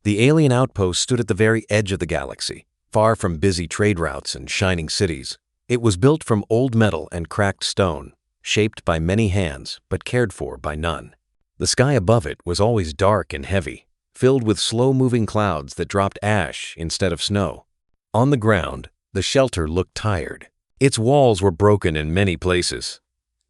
The alien outpost stood at the very edge of the galaxy, far from busy trade routes and shining cities. It was built from old metal and cracked stone, shaped by many hands but cared for by none. The sky above it was always dark and heavy, filled with slow-moving clouds that dropped ash instead of snow. On the ground, the shelter looked tired. Its walls were broken in many places.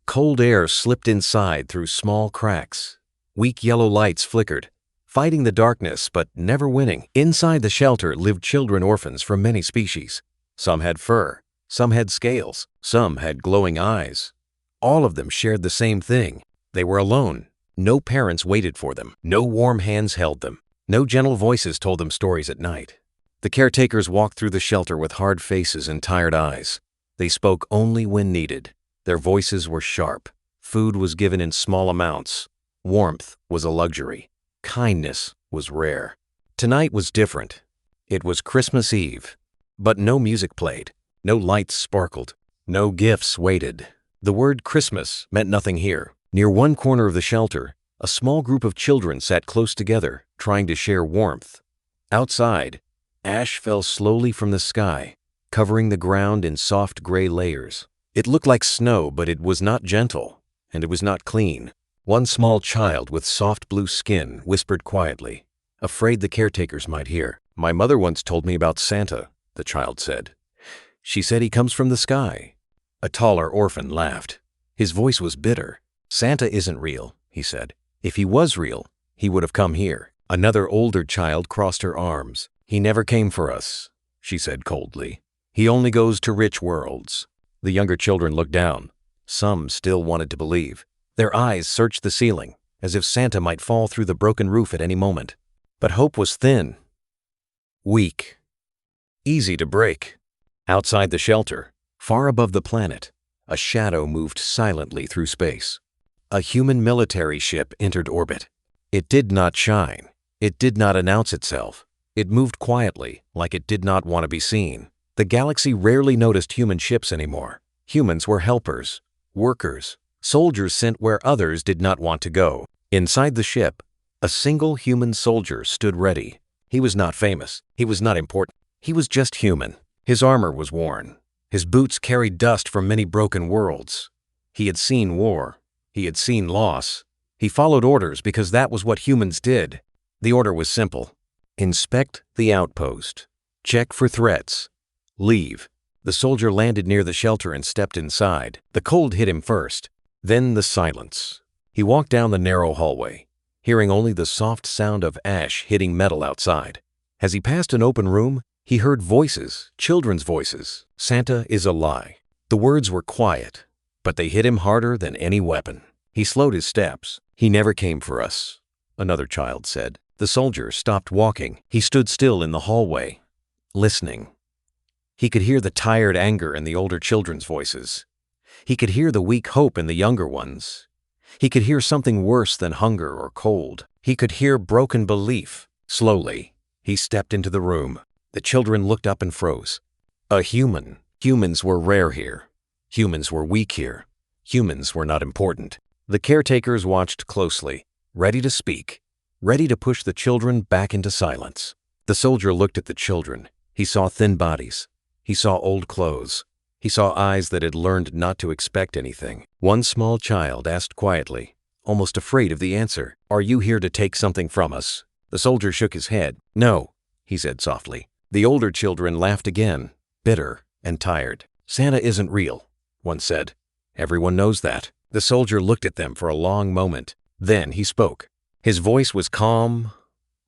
Cold air slipped inside through small cracks. Weak yellow lights flickered, fighting the darkness but never winning. Inside the shelter lived children orphans from many species. Some had fur, some had scales, some had glowing eyes. All of them shared the same thing. They were alone. No parents waited for them. No warm hands held them. No gentle voices told them stories at night. The caretakers walked through the shelter with hard faces and tired eyes. They spoke only when needed. Their voices were sharp. Food was given in small amounts. Warmth was a luxury. Kindness was rare. Tonight was different. It was Christmas Eve. But no music played. No lights sparkled. No gifts waited. The word Christmas meant nothing here. Near one corner of the shelter, a small group of children sat close together, trying to share warmth. Outside, ash fell slowly from the sky, covering the ground in soft gray layers. It looked like snow, but it was not gentle, and it was not clean. One small child with soft blue skin whispered quietly, afraid the caretakers might hear. "My mother once told me about Santa," the child said. "She said he comes from the sky." A taller orphan laughed. His voice was bitter. "Santa isn't real," he said. "If he was real, he would have come here." Another older child crossed her arms. "He never came for us," she said coldly. "He only goes to rich worlds." The younger children looked down. Some still wanted to believe. Their eyes searched the ceiling, as if Santa might fall through the broken roof at any moment. But hope was thin, weak, easy to break. Outside the shelter, far above the planet, a shadow moved silently through space. A human military ship entered orbit. It did not shine. It did not announce itself. It moved quietly, like it did not want to be seen. The galaxy rarely noticed human ships anymore. Humans were helpers, workers, soldiers sent where others did not want to go. Inside the ship, a single human soldier stood ready. He was not famous. He was not important. He was just human. His armor was worn. His boots carried dust from many broken worlds. He had seen war. He had seen loss. He followed orders because that was what humans did. The order was simple. Inspect the outpost. Check for threats. Leave. The soldier landed near the shelter and stepped inside. The cold hit him first, then the silence. He walked down the narrow hallway, hearing only the soft sound of ash hitting metal outside. As he passed an open room, he heard voices, children's voices. "Santa is a lie." The words were quiet, but they hit him harder than any weapon. He slowed his steps. "He never came for us," another child said. The soldier stopped walking. He stood still in the hallway, listening. He could hear the tired anger in the older children's voices. He could hear the weak hope in the younger ones. He could hear something worse than hunger or cold. He could hear broken belief. Slowly, he stepped into the room. The children looked up and froze. A human. Humans were rare here. Humans were weak here. Humans were not important. The caretakers watched closely, ready to speak, ready to push the children back into silence. The soldier looked at the children. He saw thin bodies. He saw old clothes. He saw eyes that had learned not to expect anything. One small child asked quietly, almost afraid of the answer, "Are you here to take something from us?" The soldier shook his head. "No," he said softly. The older children laughed again, bitter and tired. "Santa isn't real," one said. "Everyone knows that." The soldier looked at them for a long moment. Then he spoke. His voice was calm,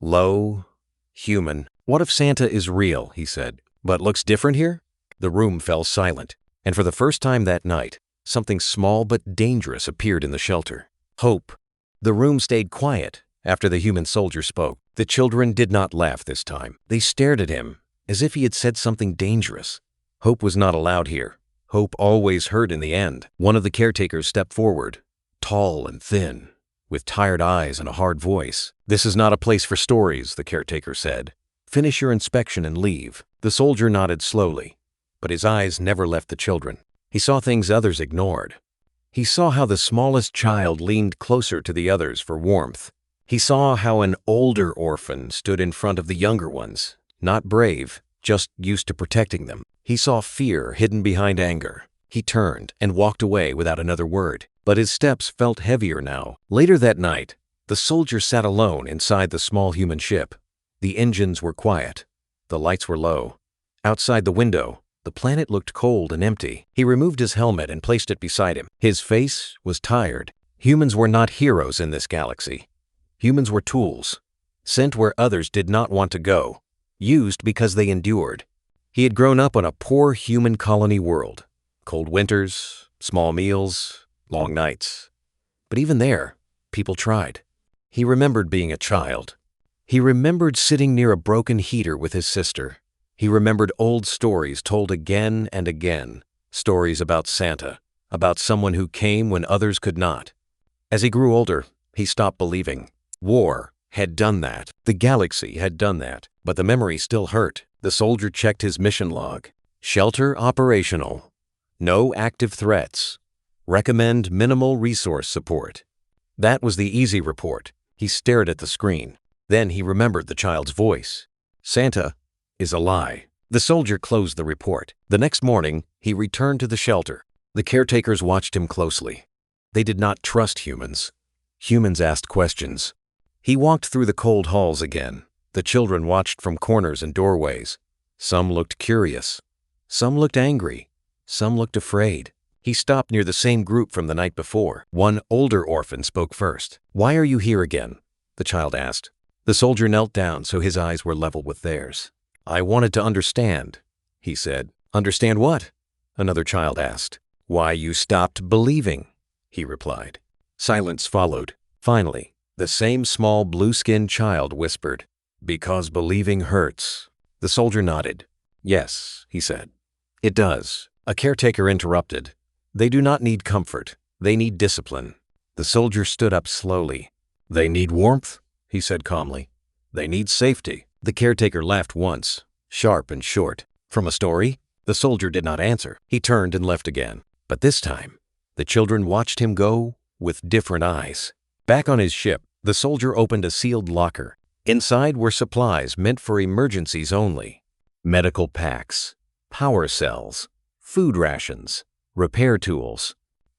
low, human. "What if Santa is real?" he said. "But looks different here?" The room fell silent, and for the first time that night, something small but dangerous appeared in the shelter. Hope. The room stayed quiet after the human soldier spoke. The children did not laugh this time. They stared at him, as if he had said something dangerous. Hope was not allowed here. Hope always hurt in the end. One of the caretakers stepped forward, tall and thin, with tired eyes and a hard voice. "This is not a place for stories," the caretaker said. "Finish your inspection and leave." The soldier nodded slowly, but his eyes never left the children. He saw things others ignored. He saw how the smallest child leaned closer to the others for warmth, He saw how an older orphan stood in front of the younger ones, not brave, just used to protecting them. He saw fear hidden behind anger. He turned and walked away without another word, but his steps felt heavier now. Later that night, the soldier sat alone inside the small human ship. The engines were quiet. The lights were low. Outside the window, the planet looked cold and empty. He removed his helmet and placed it beside him. His face was tired. Humans were not heroes in this galaxy. Humans were tools, sent where others did not want to go, used because they endured. He had grown up on a poor human colony world. Cold winters, small meals, long nights. But even there, people tried. He remembered being a child. He remembered sitting near a broken heater with his sister. He remembered old stories told again and again, stories about Santa, about someone who came when others could not. As he grew older, he stopped believing. War had done that. The galaxy had done that, but the memory still hurt. The soldier checked his mission log. Shelter operational. No active threats. Recommend minimal resource support. That was the easy report. He stared at the screen. Then he remembered the child's voice. Santa is a lie. The soldier closed the report. The next morning, he returned to the shelter. The caretakers watched him closely. They did not trust humans. Humans asked questions. He walked through the cold halls again. The children watched from corners and doorways. Some looked curious. Some looked angry. Some looked afraid. He stopped near the same group from the night before. One older orphan spoke first. "Why are you here again?" the child asked. The soldier knelt down so his eyes were level with theirs. "I wanted to understand," he said. "Understand what?" another child asked. "Why you stopped believing," he replied. Silence followed. Finally, the same small blue-skinned child whispered, "Because believing hurts." The soldier nodded. "Yes," he said. "It does." A caretaker interrupted. "They do not need comfort. They need discipline." The soldier stood up slowly. "They need warmth," he said calmly. "They need safety." The caretaker laughed once, sharp and short. "From a story?" The soldier did not answer. He turned and left again. But this time, the children watched him go with different eyes. Back on his ship, the soldier opened a sealed locker. Inside were supplies meant for emergencies only. Medical packs, power cells, food rations, repair tools.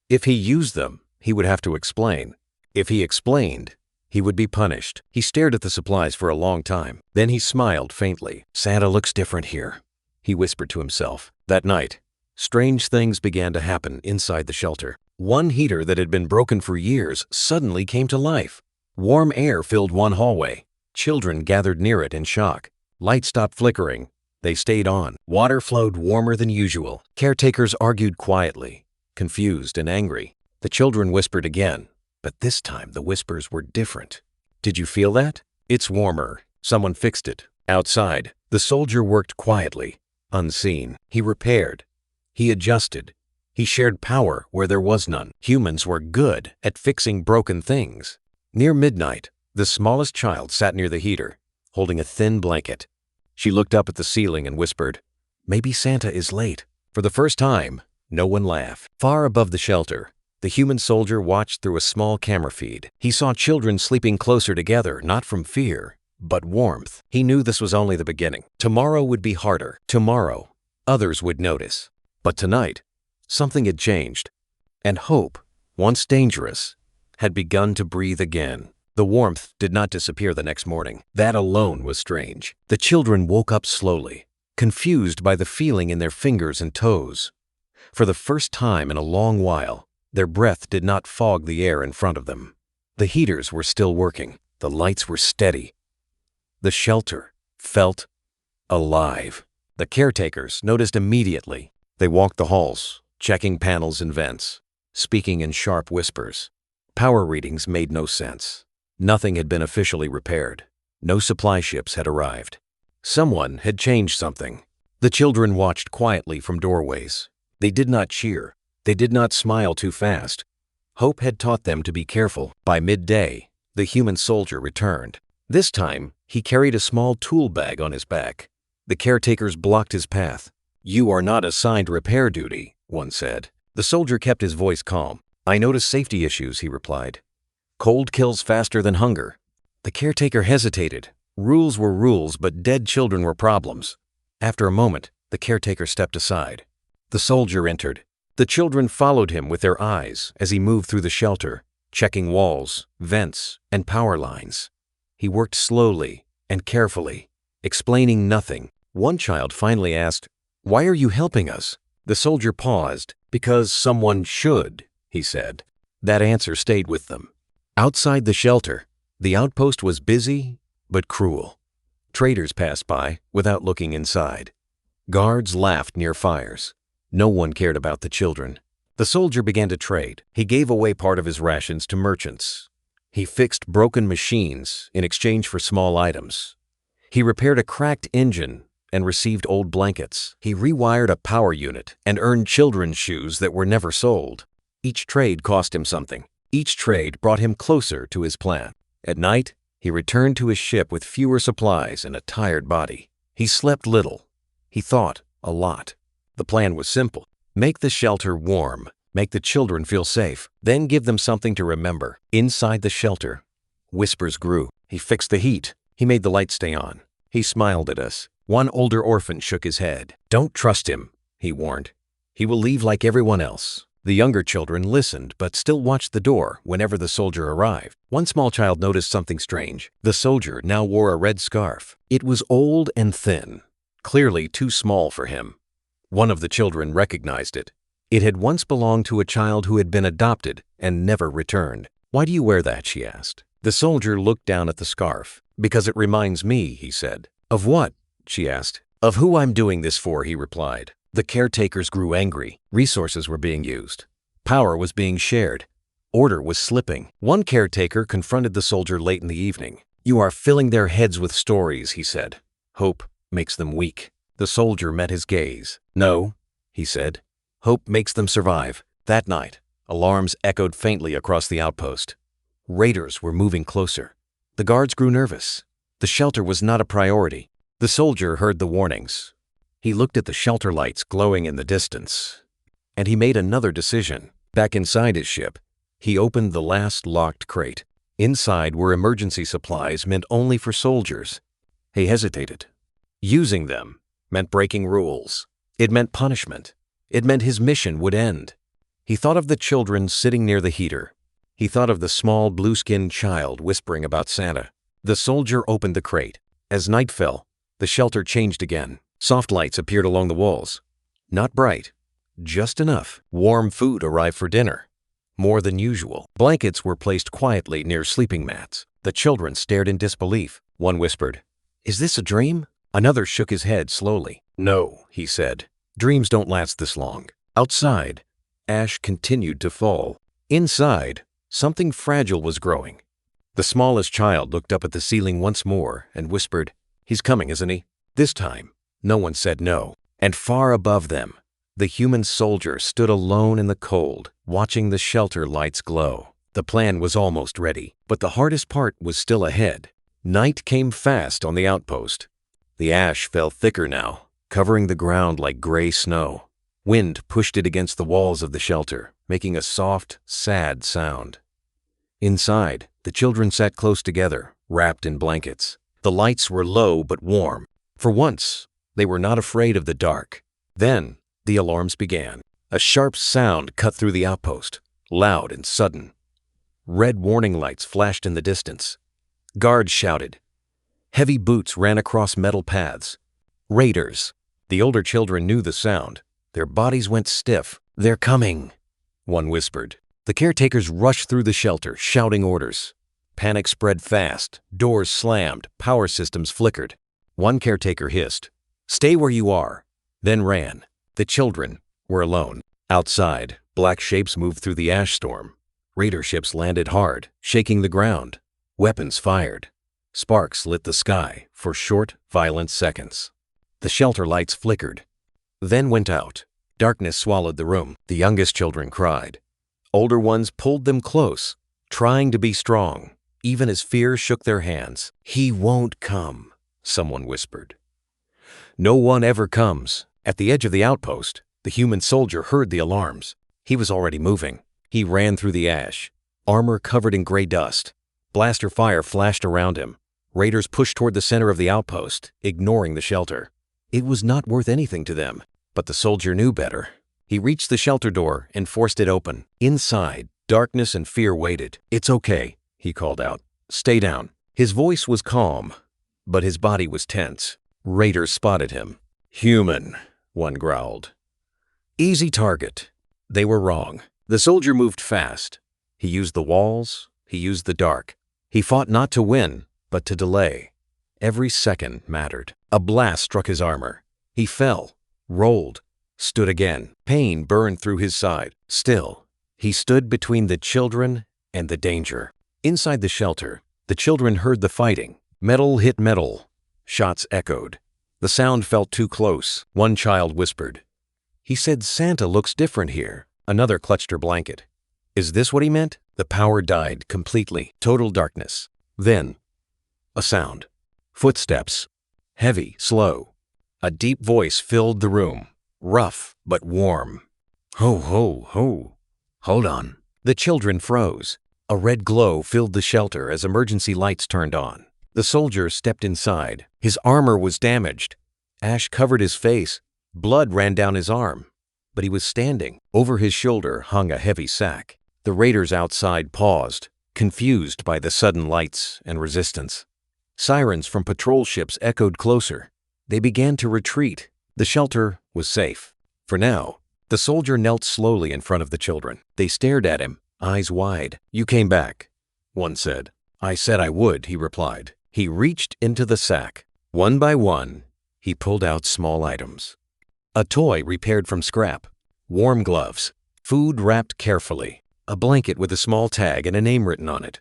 If he used them, he would have to explain. If he explained, he would be punished. He stared at the supplies for a long time. Then he smiled faintly. "Santa looks different here," he whispered to himself. That night, strange things began to happen inside the shelter. One heater that had been broken for years suddenly came to life. Warm air filled one hallway. Children gathered near it in shock. Lights stopped flickering. They stayed on. Water flowed warmer than usual. Caretakers argued quietly, confused and angry. The children whispered again, but this time the whispers were different. "Did you feel that? It's warmer. Someone fixed it." Outside, the soldier worked quietly, unseen. He repaired. He adjusted. He shared power where there was none. Humans were good at fixing broken things. Near midnight, the smallest child sat near the heater, holding a thin blanket. She looked up at the ceiling and whispered, "Maybe Santa is late." For the first time, no one laughed. Far above the shelter, the human soldier watched through a small camera feed. He saw children sleeping closer together, not from fear, but warmth. He knew this was only the beginning. Tomorrow would be harder. Tomorrow, others would notice. But tonight, something had changed, and hope, once dangerous, had begun to breathe again. The warmth did not disappear the next morning. That alone was strange. The children woke up slowly, confused by the feeling in their fingers and toes. For the first time in a long while, their breath did not fog the air in front of them. The heaters were still working. The lights were steady. The shelter felt alive. The caretakers noticed immediately. They walked the halls, checking panels and vents, speaking in sharp whispers. Power readings made no sense. Nothing had been officially repaired. No supply ships had arrived. Someone had changed something. The children watched quietly from doorways. They did not cheer. They did not smile too fast. Hope had taught them to be careful. By midday, the human soldier returned. This time, he carried a small tool bag on his back. The caretakers blocked his path. "You are not assigned repair duty," one said. The soldier kept his voice calm. "I noticed safety issues," he replied. "Cold kills faster than hunger. The caretaker hesitated. Rules were rules, but dead children were problems. After a moment, the caretaker stepped aside. The soldier entered. The children followed him with their eyes as he moved through the shelter, checking walls, vents, and power lines. He worked slowly and carefully, explaining nothing. One child finally asked, "Why are you helping us?" The soldier paused. "Because someone should," he said. That answer stayed with them. Outside the shelter, the outpost was busy but cruel. Traders passed by without looking inside. Guards laughed near fires. No one cared about the children. The soldier began to trade. He gave away part of his rations to merchants. He fixed broken machines in exchange for small items. He repaired a cracked engine and received old blankets. He rewired a power unit and earned children's shoes that were never sold. Each trade cost him something. Each trade brought him closer to his plan. At night, he returned to his ship with fewer supplies and a tired body. He slept little. He thought a lot. The plan was simple. Make the shelter warm. Make the children feel safe. Then give them something to remember. Inside the shelter, whispers grew. He fixed the heat. He made the lights stay on. He smiled at us. One older orphan shook his head. "Don't trust him," he warned. "He will leave like everyone else." The younger children listened but still watched the door whenever the soldier arrived. One small child noticed something strange. The soldier now wore a red scarf. It was old and thin, clearly too small for him. One of the children recognized it. It had once belonged to a child who had been adopted and never returned. "Why do you wear that?" she asked. The soldier looked down at the scarf. "Because it reminds me," he said. "Of what?" she asked. "Of who I'm doing this for," he replied. The caretakers grew angry. Resources were being used. Power was being shared. Order was slipping. One caretaker confronted the soldier late in the evening. "You are filling their heads with stories," he said. "Hope makes them weak." The soldier met his gaze. "No," he said. "Hope makes them survive." That night, alarms echoed faintly across the outpost. Raiders were moving closer. The guards grew nervous. The shelter was not a priority. The soldier heard the warnings. He looked at the shelter lights glowing in the distance. And he made another decision. Back inside his ship, he opened the last locked crate. Inside were emergency supplies meant only for soldiers. He hesitated. Using them meant breaking rules. It meant punishment. It meant his mission would end. He thought of the children sitting near the heater. He thought of the small blue-skinned child whispering about Santa. The soldier opened the crate. As night fell, the shelter changed again. Soft lights appeared along the walls. Not bright, just enough. Warm food arrived for dinner. More than usual. Blankets were placed quietly near sleeping mats. The children stared in disbelief. One whispered, "Is this a dream?" Another shook his head slowly. "No," he said. "Dreams don't last this long." Outside, ash continued to fall. Inside, something fragile was growing. The smallest child looked up at the ceiling once more and whispered, "He's coming, isn't he?" This time, no one said no. And far above them, the human soldier stood alone in the cold, watching the shelter lights glow. The plan was almost ready, but the hardest part was still ahead. Night came fast on the outpost. The ash fell thicker now, covering the ground like gray snow. Wind pushed it against the walls of the shelter, making a soft, sad sound. Inside, the children sat close together, wrapped in blankets. The lights were low but warm. For once, they were not afraid of the dark. Then, the alarms began. A sharp sound cut through the outpost, loud and sudden. Red warning lights flashed in the distance. Guards shouted. Heavy boots ran across metal paths. Raiders. The older children knew the sound. Their bodies went stiff. "They're coming," one whispered. The caretakers rushed through the shelter, shouting orders. Panic spread fast. Doors slammed. Power systems flickered. One caretaker hissed, "Stay where you are," then ran. The children were alone. Outside, black shapes moved through the ash storm. Raider ships landed hard, shaking the ground. Weapons fired. Sparks lit the sky for short, violent seconds. The shelter lights flickered, then went out. Darkness swallowed the room. The youngest children cried. Older ones pulled them close, trying to be strong, even as fear shook their hands. "He won't come," someone whispered. "No one ever comes." At the edge of the outpost, the human soldier heard the alarms. He was already moving. He ran through the ash, armor covered in gray dust. Blaster fire flashed around him. Raiders pushed toward the center of the outpost, ignoring the shelter. It was not worth anything to them, but the soldier knew better. He reached the shelter door and forced it open. Inside, darkness and fear waited. "It's okay," he called out. "Stay down." His voice was calm, but his body was tense. Raiders spotted him. "Human," one growled. "Easy target." They were wrong. The soldier moved fast. He used the walls. He used the dark. He fought not to win, but to delay. Every second mattered. A blast struck his armor. He fell, rolled, stood again. Pain burned through his side. Still, he stood between the children and the danger. Inside the shelter, the children heard the fighting. Metal hit metal. Shots echoed. The sound felt too close. One child whispered, "He said Santa looks different here." Another clutched her blanket. Is this what he meant? The power died completely. Total darkness. Then, a sound. Footsteps. Heavy, slow. A deep voice filled the room. Rough, but warm. "Ho, ho, ho. Hold on." The children froze. A red glow filled the shelter as emergency lights turned on. The soldier stepped inside. His armor was damaged. Ash covered his face. Blood ran down his arm. But he was standing. Over his shoulder hung a heavy sack. The raiders outside paused, confused by the sudden lights and resistance. Sirens from patrol ships echoed closer. They began to retreat. The shelter was safe. For now, the soldier knelt slowly in front of the children. They stared at him, eyes wide. "You came back," one said. "I said I would," he replied. He reached into the sack. One by one, he pulled out small items. A toy repaired from scrap, warm gloves, food wrapped carefully, a blanket with a small tag and a name written on it.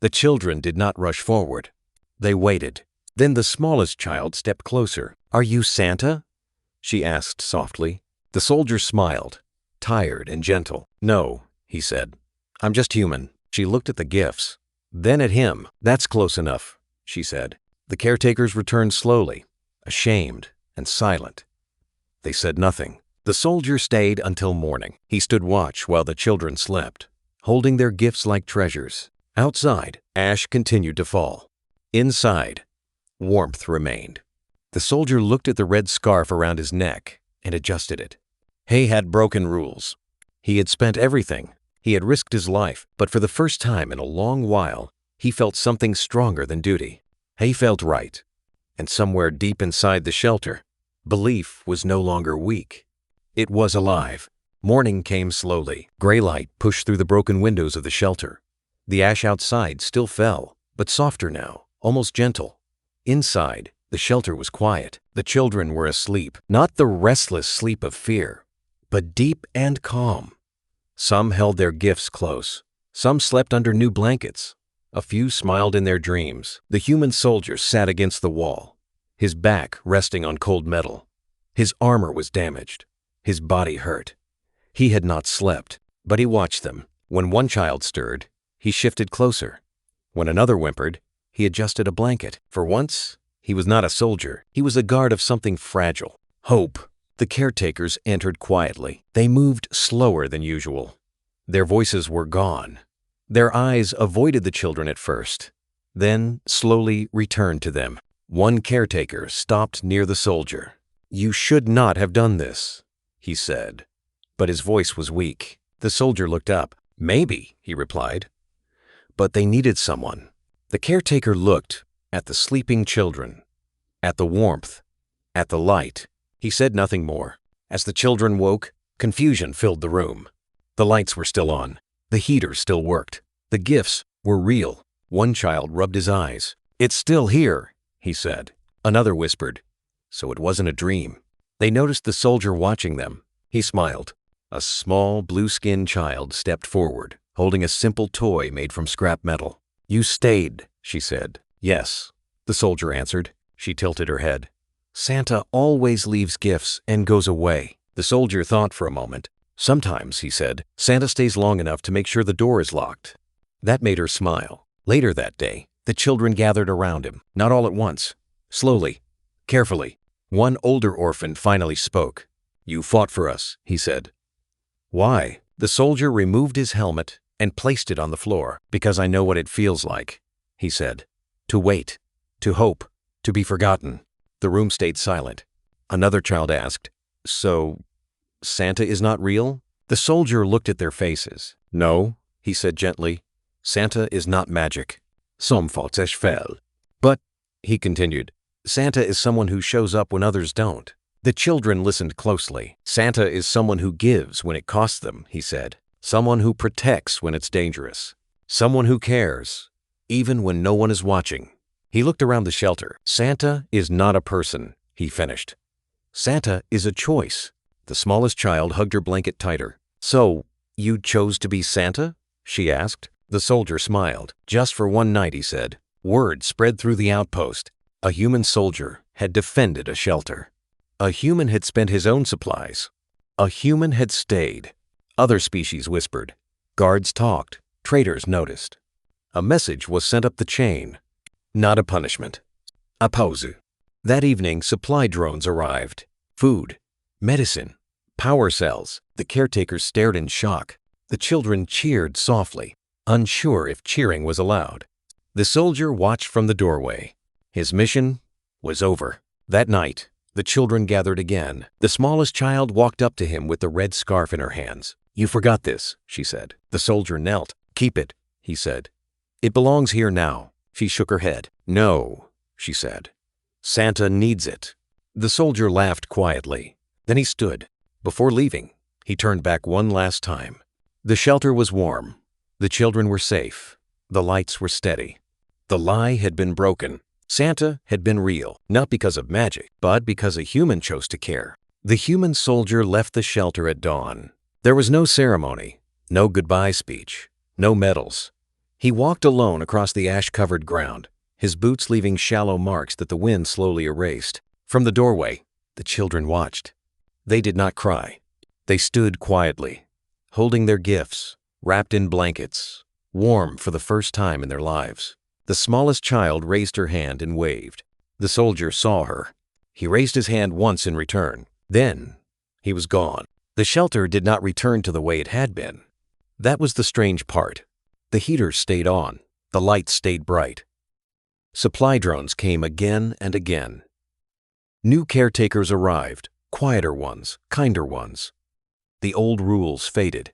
The children did not rush forward. They waited. Then the smallest child stepped closer. "Are you Santa?" she asked softly. The soldier smiled, tired and gentle. "No," he said. "I'm just human." She looked at the gifts, then at him. "That's close enough," she said. The caretakers returned slowly, ashamed and silent. They said nothing. The soldier stayed until morning. He stood watch while the children slept, holding their gifts like treasures. Outside, ash continued to fall. Inside, warmth remained. The soldier looked at the red scarf around his neck and adjusted it. Hay had broken rules. He had spent everything. He had risked his life, but for the first time in a long while, he felt something stronger than duty. Hay felt right. And somewhere deep inside the shelter, belief was no longer weak. It was alive. Morning came slowly. Gray light pushed through the broken windows of the shelter. The ash outside still fell, but softer now, almost gentle. Inside, the shelter was quiet. The children were asleep, not the restless sleep of fear, but deep and calm. Some held their gifts close. Some slept under new blankets. A few smiled in their dreams. The human soldier sat against the wall, his back resting on cold metal. His armor was damaged. His body hurt. He had not slept, but he watched them. When one child stirred, he shifted closer. When another whimpered, he adjusted a blanket. For once, he was not a soldier. He was a guard of something fragile. Hope. The caretakers entered quietly. They moved slower than usual. Their voices were gone. Their eyes avoided the children at first, then slowly returned to them. One caretaker stopped near the soldier. "You should not have done this," he said, but his voice was weak. The soldier looked up. "Maybe," he replied, "but they needed someone." The caretaker looked at the sleeping children, at the warmth, at the light. He said nothing more. As the children woke, confusion filled the room. The lights were still on. The heater still worked. The gifts were real. One child rubbed his eyes. "It's still here," he said. Another whispered, "So it wasn't a dream." They noticed the soldier watching them. He smiled. A small, blue-skinned child stepped forward, holding a simple toy made from scrap metal. "You stayed," she said. "Yes," the soldier answered. She tilted her head. "Santa always leaves gifts and goes away." The soldier thought for a moment. "Sometimes," he said, "Santa stays long enough to make sure the door is locked." That made her smile. Later that day, the children gathered around him, not all at once. Slowly, carefully. One older orphan finally spoke. "You fought for us," he said. "Why?" The soldier removed his helmet and placed it on the floor. "Because I know what it feels like. he said. To wait, to hope, to be forgotten. The room stayed silent. Another child asked, "So, Santa is not real?" The soldier looked at their faces. "No," he said gently. "Santa is not magic. Som faltes fel." "But," he continued, "Santa is someone who shows up when others don't." The children listened closely. "Santa is someone who gives when it costs them," he said. "Someone who protects when it's dangerous. Someone who cares, even when no one is watching." He looked around the shelter. "Santa is not a person," he finished. "Santa is a choice." The smallest child hugged her blanket tighter. "So, you chose to be Santa?" she asked. The soldier smiled. "Just for one night," he said. Word spread through the outpost. A human soldier had defended a shelter. A human had spent his own supplies. A human had stayed. Other species whispered. Guards talked. Traders noticed. A message was sent up the chain. Not a punishment. A pause. That evening, supply drones arrived. Food, medicine, power cells. The caretakers stared in shock. The children cheered softly, unsure if cheering was allowed. The soldier watched from the doorway. His mission was over. That night, the children gathered again. The smallest child walked up to him with the red scarf in her hands. "You forgot this," she said. The soldier knelt. "Keep it," he said. "It belongs here now." She shook her head. "No," she said. "Santa needs it." The soldier laughed quietly. Then he stood. Before leaving, he turned back one last time. The shelter was warm. The children were safe. The lights were steady. The lie had been broken. Santa had been real, not because of magic, but because a human chose to care. The human soldier left the shelter at dawn. There was no ceremony, no goodbye speech, no medals. He walked alone across the ash-covered ground, his boots leaving shallow marks that the wind slowly erased. From the doorway, the children watched. They did not cry. They stood quietly, holding their gifts, wrapped in blankets, warm for the first time in their lives. The smallest child raised her hand and waved. The soldier saw her. He raised his hand once in return. Then, he was gone. The shelter did not return to the way it had been. That was the strange part. The heaters stayed on. The lights stayed bright. Supply drones came again and again. New caretakers arrived, quieter ones, kinder ones. The old rules faded.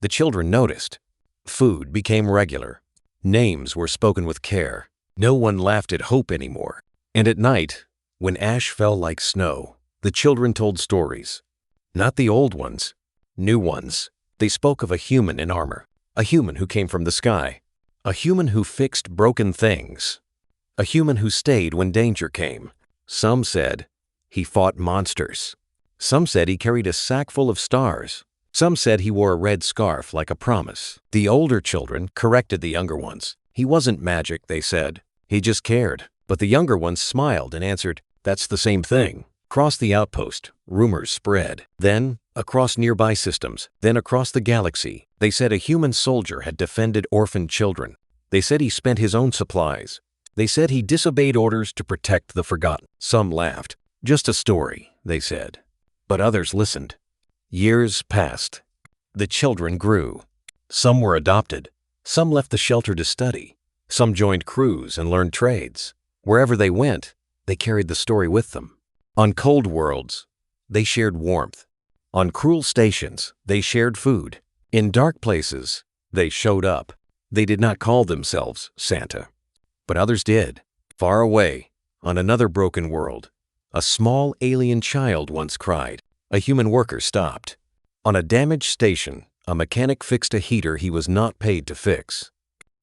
The children noticed. Food became regular. Names were spoken with care. No one laughed at hope anymore. And at night, when ash fell like snow, the children told stories. Not the old ones, new ones. They spoke of a human in armor, a human who came from the sky, a human who fixed broken things, a human who stayed when danger came. Some said he fought monsters. Some said he carried a sack full of stars. Some said he wore a red scarf like a promise. The older children corrected the younger ones. He wasn't magic, they said. He just cared. But the younger ones smiled and answered, "That's the same thing." Across the outpost, rumors spread. Then, across nearby systems, then across the galaxy. They said a human soldier had defended orphaned children. They said he spent his own supplies. They said he disobeyed orders to protect the forgotten. Some laughed. "Just a story," they said. But others listened. Years passed. The children grew. Some were adopted. Some left the shelter to study. Some joined crews and learned trades. Wherever they went, they carried the story with them. On cold worlds, they shared warmth. On cruel stations, they shared food. In dark places, they showed up. They did not call themselves Santa. But others did. Far away, on another broken world, a small alien child once cried. A human worker stopped. On a damaged station, a mechanic fixed a heater he was not paid to fix.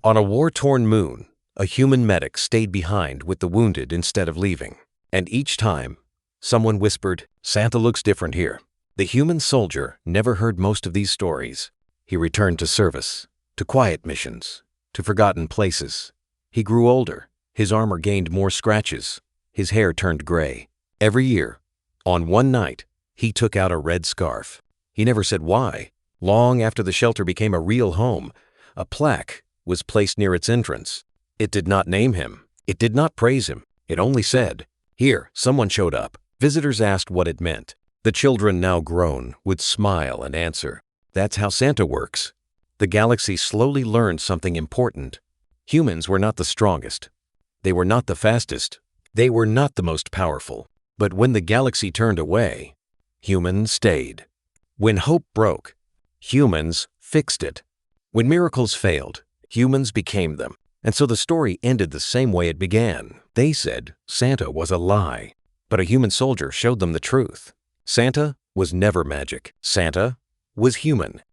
On a war-torn moon, a human medic stayed behind with the wounded instead of leaving. And each time, someone whispered, "Santa looks different here." The human soldier never heard most of these stories. He returned to service, to quiet missions, to forgotten places. He grew older. His armor gained more scratches. His hair turned gray. Every year, on one night, he took out a red scarf. He never said why. Long after the shelter became a real home, a plaque was placed near its entrance. It did not name him. It did not praise him. It only said, "Here, someone showed up." Visitors asked what it meant. The children, now grown, would smile and answer, "That's how Santa works." The galaxy slowly learned something important. Humans were not the strongest. They were not the fastest. They were not the most powerful. But when the galaxy turned away, humans stayed. When hope broke, humans fixed it. When miracles failed, humans became them. And so the story ended the same way it began. They said Santa was a lie, but a human soldier showed them the truth. Santa was never magic. Santa was human.